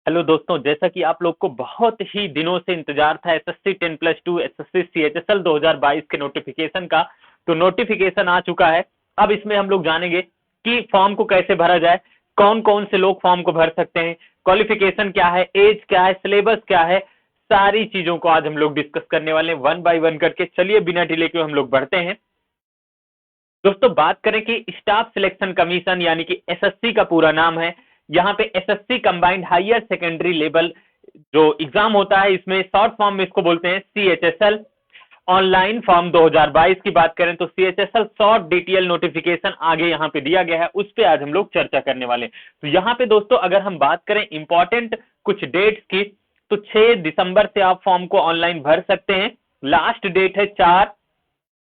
Hello दोस्तों, जैसा कि आप लोग को बहुत ही दिनों से इंतजार था एसएससी 10+2 एसएससी सीएचएसएल 2022 के नोटिफिकेशन का। तो नोटिफिकेशन आ चुका है। अब इसमें हम लोग जानेंगे कि फॉर्म को कैसे भरा जाए, कौन कौन से लोग फॉर्म को भर सकते हैं, क्वालिफिकेशन क्या है, एज क्या है, सिलेबस क्या है, सारी चीजों को आज हम लोग डिस्कस करने वाले हैं वन बाय वन करके। चलिए बिना डिले के हम लोग बढ़ते हैं। दोस्तों बात करें कि स्टाफ सिलेक्शन कमीशन यानी कि एसएससी का पूरा नाम है। यहाँ पे SSC combined higher secondary level जो एग्जाम होता है, इसमें शॉर्ट फॉर्म में इसको बोलते हैं सीएचएसएल। ऑनलाइन फॉर्म 2022 की बात करें तो सीएचएसएल शॉर्ट डिटेल नोटिफिकेशन आगे यहाँ पे दिया गया है, उस पे आज हम लोग चर्चा करने वाले हैं। तो यहाँ पे दोस्तों अगर हम बात करें इंपॉर्टेंट कुछ डेट्स की, तो 6 दिसंबर से आप फॉर्म को ऑनलाइन भर सकते हैं। लास्ट डेट है 4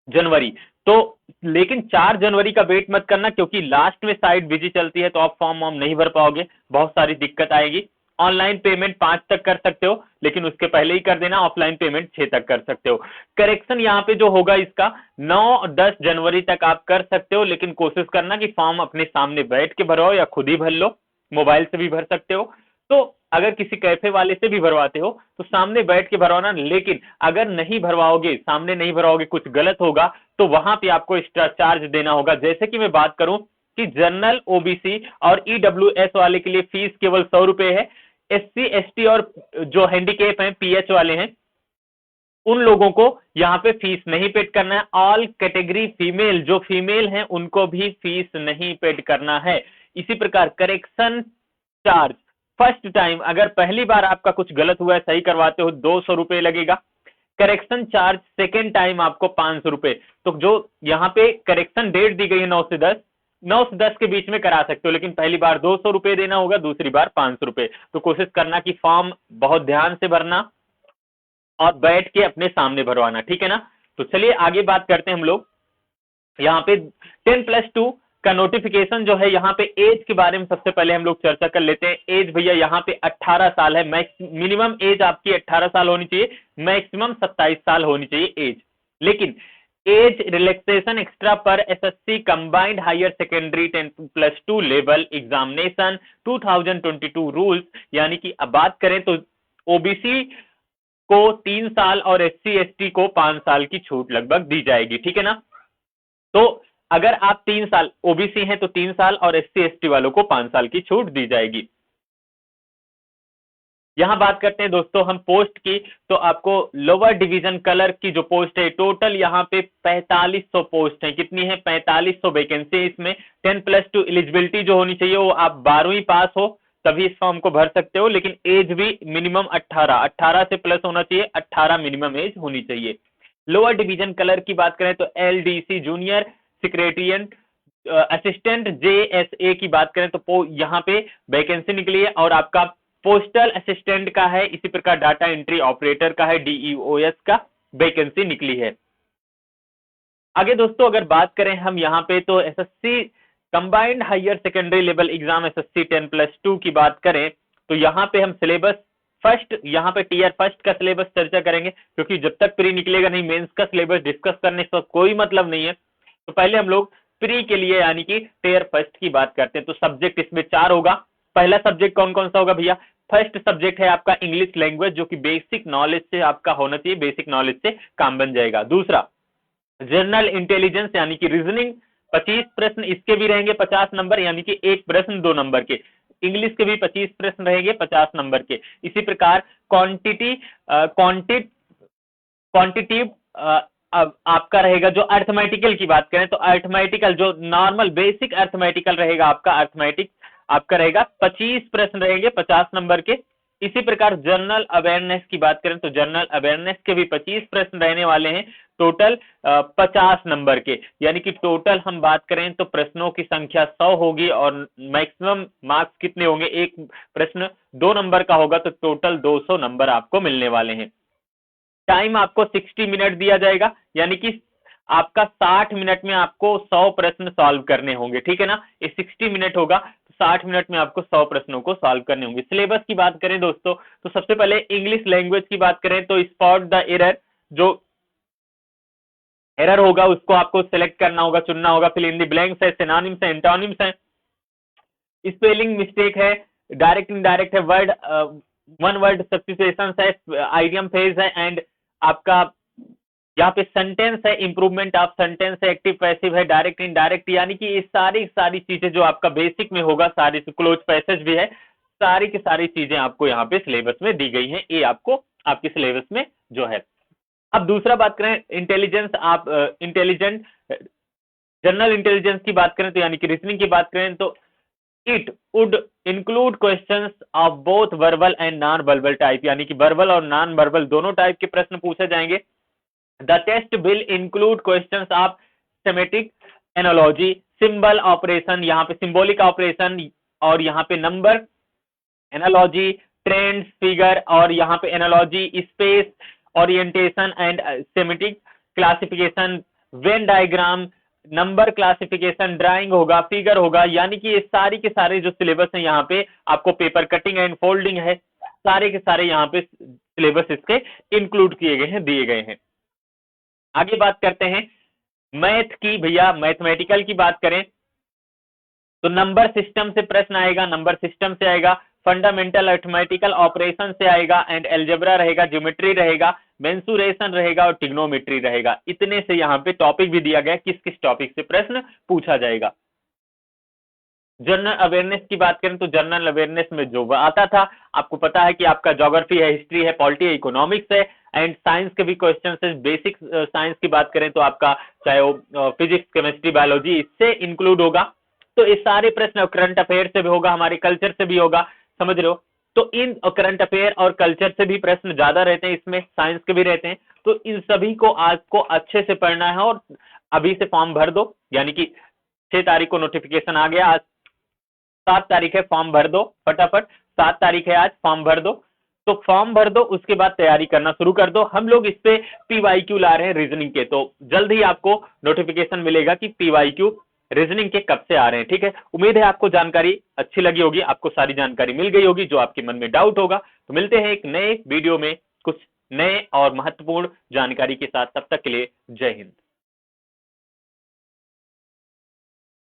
जनवरी। तो लेकिन 4 जनवरी का वेट मत करना, क्योंकि लास्ट में साइट बिजी चलती है तो आप फॉर्म वॉर्म नहीं भर पाओगे, बहुत सारी दिक्कत आएगी। ऑनलाइन पेमेंट 5 तक कर सकते हो, लेकिन उसके पहले ही कर देना। ऑफलाइन पेमेंट 6 तक कर सकते हो। करेक्शन यहाँ पे जो होगा इसका 9-10 जनवरी तक आप कर सकते हो, लेकिन कोशिश करना कि फॉर्म अपने सामने बैठ के भरो या खुद ही भर लो, मोबाइल से भी भर सकते हो। तो अगर किसी कैफे वाले से भी भरवाते हो तो सामने बैठ के भरवाना, लेकिन अगर नहीं भरवाओगे, सामने नहीं भरवाओगे, कुछ गलत होगा तो वहां पे आपको एक्स्ट्रा चार्ज देना होगा। जैसे कि मैं बात करूं कि जनरल, ओबीसी और ईडब्ल्यूएस वाले के लिए फीस केवल 100 रुपए है। एससी एसटी और जो हैंडीकेप हैं, पीएच वाले हैं, उन लोगों को यहाँ पे फीस नहीं पेड करना है। ऑल कैटेगरी फीमेल, जो फीमेल हैं उनको भी फीस नहीं पेड करना है। इसी प्रकार करेक्शन चार्ज फर्स्ट टाइम, अगर पहली बार आपका कुछ गलत हुआ है, सही करवाते हो, 200 रुपए लगेगा। करेक्शन चार्ज सेकेंड टाइम आपको 500 रुपए। तो जो यहाँ पे करेक्शन डेट दी गई है 9 से 10, 9 से 10 के बीच में करा सकते हो, लेकिन पहली बार 200 रुपए देना होगा, दूसरी बार 500 रुपए। तो कोशिश करना कि फॉर्म बहुत ध्यान से भरना और बैठ के अपने सामने भरवाना, ठीक है ना। तो चलिए आगे बात करते हैं हम लोग। यहाँ पे 10+2 का नोटिफिकेशन जो है, यहाँ पे एज के बारे में सबसे पहले हम लोग चर्चा कर लेते हैं। एज भैया यहाँ पे 18 साल है। मिनिमम एज आपकी 18 साल होनी चाहिए, मैक्सिमम 27 साल होनी चाहिए एज। लेकिन एज रिलैक्सेशन एक्स्ट्रा पर SSC combined higher secondary 10+2 level examination 2022 rules, यानी कि अब बात करें तो ओबीसी को 3 साल और एससी एसटी को 5 साल की छूट लगभग दी जाएगी, ठीक है ना। तो अगर आप 3 साल ओबीसी हैं तो 3 साल और एससी एसटी वालों को 5 साल की छूट दी जाएगी। यहां बात करते हैं दोस्तों हम पोस्ट की, तो आपको लोअर डिवीजन कलर की जो पोस्ट है, टोटल यहाँ पे 4500 पोस्ट है। कितनी है? 4500 वैकेंसी है इसमें। 10+2 एलिजिबिलिटी जो होनी चाहिए वो आप 12वीं पास हो तभी इस फॉर्म को भर सकते हो, लेकिन एज भी मिनिमम 18 से प्लस होना चाहिए, 18 मिनिमम एज होनी चाहिए। लोअर डिवीजन कलर की बात करें तो LDC junior secretariat assistant JSA की बात करें तो यहाँ पे वैकेंसी निकली है, और आपका पोस्टल असिस्टेंट का है, इसी प्रकार डाटा एंट्री ऑपरेटर का है, डीईओएस का वैकेंसी निकली है। आगे दोस्तों अगर बात करें हम यहाँ पे तो SSC combined higher secondary level exam SSC 10+2 की बात करें तो यहाँ पे हम सिलेबस फर्स्ट, यहाँ पे टीयर फर्स्ट का सिलेबस चर्चा करेंगे, क्योंकि जब तक प्री निकलेगा नहीं मेंस का सिलेबस डिस्कस करने से कोई मतलब नहीं है। तो पहले हम लोग प्री के लिए यानी कि टीयर फर्स्ट की बात करते हैं। तो सब्जेक्ट इसमें 4 होगा। पहला सब्जेक्ट कौन कौन सा होगा भैया? फर्स्ट सब्जेक्ट है आपका इंग्लिश लैंग्वेज, जो कि बेसिक नॉलेज से आपका होना चाहिए, बेसिक नॉलेज से काम बन जाएगा। दूसरा जनरल इंटेलिजेंस यानी कि रीजनिंग, 25 प्रश्न इसके भी रहेंगे 50 नंबर, यानी कि एक प्रश्न 2 नंबर के। इंग्लिश के भी 25 प्रश्न रहेंगे 50 नंबर के। इसी प्रकार क्वांटिटिव आपका रहेगा। जो अर्थमेटिकल की बात करें तो अर्थमेटिकल जो नॉर्मल बेसिक अर्थमेटिकल रहेगा आपका, अर्थमेटिक आपका रहेगा 25 प्रश्न रहेंगे 50 नंबर के। इसी प्रकार जनरल अवेयरनेस की बात करें तो जनरल अवेयरनेस के भी 25 प्रश्न रहने वाले हैं, टोटल 50 नंबर के। यानी कि टोटल हम बात करें तो प्रश्नों की संख्या 100 होगी, और मैक्सिमम मार्क्स कितने होंगे? एक प्रश्न 2 नंबर का होगा, तो टोटल 200 नंबर आपको मिलने वाले हैं। टाइम आपको 60 मिनट दिया जाएगा, यानी कि आपका 60 मिनट में आपको 100 प्रश्न सॉल्व करने होंगे, ठीक है ना। ये 60 मिनट होगा तो 60 मिनट में आपको 100 प्रश्नों को सॉल्व करने होंगे। सिलेबस की बात करें दोस्तों तो सबसे पहले इंग्लिश लैंग्वेज की बात करें तो स्पॉट द एरर, जो एरर होगा उसको आपको सिलेक्ट करना होगा, चुनना होगा। फिल इन द ब्लैंक्स है, सिनोनिम्स है, एंटोनिम्स है, स्पेलिंग मिस्टेक है, डायरेक्ट इनडायरेक्ट है, वर्ड वन वर्ड सब्स्टिट्यूशन है, आइडियम फेज है, एंड आपका यहाँ पे सेंटेंस है, इंप्रूवमेंट ऑफ सेंटेंस है, एक्टिव पैसिव है, डायरेक्ट इनडायरेक्ट, यानी कि ये सारी सारी चीजें जो आपका बेसिक में होगा, सारी क्लोज पैसेज भी है, सारी की सारी चीजें आपको यहाँ पे सिलेबस में दी गई हैं, ये आपको आपके सिलेबस में जो है। अब दूसरा बात करें इंटेलिजेंस, आप इंटेलिजेंट जनरल इंटेलिजेंस की बात करें तो यानी कि रीजनिंग की बात करें तो it would include questions of both verbal and non verbal type, यानी कि वर्बल और नॉन वर्बल दोनों टाइप के प्रश्न पूछे जाएंगे। The test will include questions of semantic analogy, symbol operation, यहाँ पे सिंबॉलिक ऑपरेशन, और यहाँ पे नंबर एनालॉजी, ट्रेंड्स, फिगर, और यहाँ पे analogy, space orientation and semantic classification, Venn diagram, number classification, drawing होगा, फिगर होगा, यानी कि ये सारी के सारे जो सिलेबस है यहाँ पे आपको पेपर कटिंग एंड फोल्डिंग है, सारे के सारे यहाँ पे सिलेबस इसके इंक्लूड किए गए हैं, दिए गए हैं। आगे बात करते हैं मैथ की। भैया मैथमेटिकल की बात करें तो नंबर सिस्टम से प्रश्न आएगा, नंबर सिस्टम से आएगा, फंडामेंटल अरिथमेटिकल ऑपरेशन से आएगा, एंड एल्जेब्रा रहेगा, ज्योमेट्री रहेगा, मेंसुरेशन रहेगा, और ट्रिग्नोमेट्री रहेगा। इतने से यहाँ पे टॉपिक भी दिया गया किस किस टॉपिक से प्रश्न पूछा जाएगा। जनरल अवेयरनेस की बात करें तो जनरल अवेयरनेस में जो आता था आपको पता है कि आपका ज्योग्राफी है, हिस्ट्री है, पॉलिटी है, इकोनॉमिक्स है, एंड साइंस के भी क्वेश्चन है। बेसिक साइंस की बात करें तो आपका चाहे वो फिजिक्स, केमिस्ट्री, बायोलॉजी, इससे इंक्लूड होगा। तो ये सारे प्रश्न करंट अफेयर से भी होगा, हमारे कल्चर से भी होगा, समझ रहे हो। तो इन करंट अफेयर और कल्चर से भी प्रश्न ज्यादा रहते हैं, इसमें साइंस के भी रहते हैं। तो इन सभी को आपको अच्छे से पढ़ना है, और अभी से फॉर्म भर दो, यानी कि 6 तारीख को नोटिफिकेशन आ गया, आज 7 तारीख है, फॉर्म भर दो फटाफट, 7 तारीख है आज, फॉर्म भर दो। तो फॉर्म भर दो, उसके बाद तैयारी करना शुरू कर दो। हम लोग इस पे पीवाईक्यू ला रहे हैं रीजनिंग के, तो जल्द ही आपको नोटिफिकेशन मिलेगा कि पीवाईक्यू रीजनिंग के कब से आ रहे हैं, ठीक है। उम्मीद है आपको जानकारी अच्छी लगी होगी, आपको सारी जानकारी मिल गई होगी, जो आपके मन में डाउट होगा। तो मिलते हैं एक नए वीडियो में कुछ नए और महत्वपूर्ण जानकारी के साथ, तब तक के लिए जय हिंद।